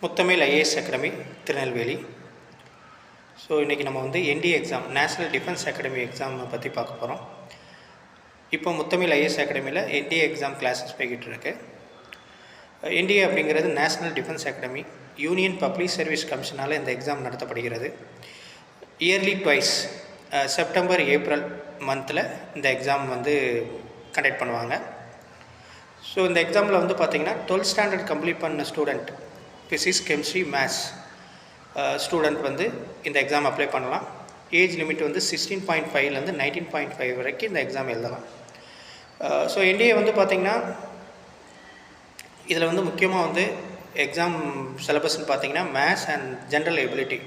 முத்தமிழ் IAS academy Tirunelveli. So இன்றைக்கி நம்ம வந்து NDA exam, national defence academy எக்ஸாமை பற்றி பார்க்க போகிறோம். இப்போ முத்தமிழ் ஐஏஎஸ் அகாடமியில் என்டிஏ எக்ஸாம் கிளாஸஸ் போய்கிட்டு இருக்கு. என்டிஏ அப்படிங்கிறது national defence academy, union public service கமிஷனால் இந்த எக்ஸாம் நடத்தப்படுகிறது. இயர்லி ட்வைஸ் செப்டம்பர் ஏப்ரல் மந்தில் இந்த எக்ஸாம் வந்து கண்டக்ட் பண்ணுவாங்க. ஸோ இந்த எக்ஸாமில் வந்து பார்த்திங்கன்னா 12th ஸ்டாண்டர்ட் கம்ப்ளீட் பண்ண student, physics, chemistry, maths student வந்து இந்த எக்ஸாம் அப்ளை பண்ணலாம். ஏஜ் லிமிட் வந்து 16.5லேருந்து 19.5 வரைக்கும் இந்த எக்ஸாம் எழுதலாம். ஸோ என்டிஏ வந்து பார்த்திங்கன்னா இதில் வந்து முக்கியமாக வந்து எக்ஸாம் சிலபஸ்ன்னு பார்த்திங்கன்னா maths and general ability.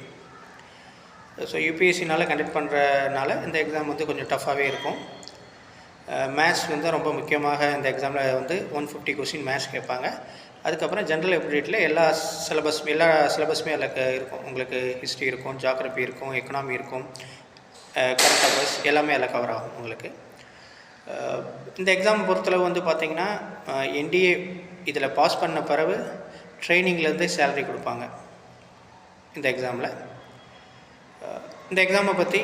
So யூபிஎஸ்சினால் கண்டக்ட் பண்ணுறனால இந்த எக்ஸாம் வந்து கொஞ்சம் டஃப்பாகவே இருக்கும். மேத்ஸ் வந்து ரொம்ப முக்கியமாக இந்த எக்ஸாமில் வந்து 150 கொஸ்டின் மேத்ஸ் கேட்பாங்க. அதுக்கப்புறம் ஜென்ரல் எபிலிட்டியில் எல்லா சிலபஸுமே அதில் இருக்கும். உங்களுக்கு ஹிஸ்ட்ரி இருக்கும், ஜியாகிரஃபி இருக்கும், எக்கனாமி இருக்கும், கரண்ட் அஃபேர்ஸ் எல்லாமே அதில் கவர் ஆகும் உங்களுக்கு. இந்த எக்ஸாம் பொறுத்தளவு வந்து பார்த்திங்கன்னா என்டிஏ இதில் பாஸ் பண்ண பிறகு ட்ரைனிங்லேருந்து சேலரி கொடுப்பாங்க இந்த எக்ஸாமில். இந்த எக்ஸாமை பற்றி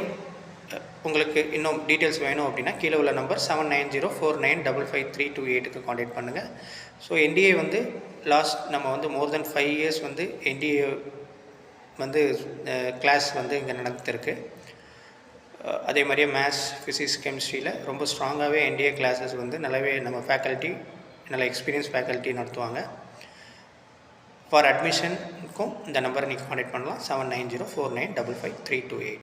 உங்களுக்கு இன்னும் டீட்டெயில்ஸ் வேணும் அப்படின்னா கீழே உள்ள நம்பர் 7904955328க்கு காண்டாக்ட் பண்ணுங்கள். ஸோ என்டிஏ வந்து நம்ம வந்து மோர் தென் 5 இயர்ஸ் வந்து என்டிஏ வந்து கிளாஸ் வந்து இங்கே நடந்துருக்கு. அதே மாதிரியே மேத்ஸ், ஃபிசிக்ஸ், கெமிஸ்ட்ரியில் ரொம்ப ஸ்ட்ராங்காகவே என்டிஏ கிளாஸஸ் வந்து நல்லாவே நம்ம ஃபேக்கல்ட்டி, நல்ல எக்ஸ்பீரியன்ஸ் ஃபேக்கல்ட்டி நடத்துவாங்க. ஃபார் அட்மிஷனுக்கும் இந்த நம்பரை நீங்கள் காண்டாக்ட் பண்ணலாம். 7904955328.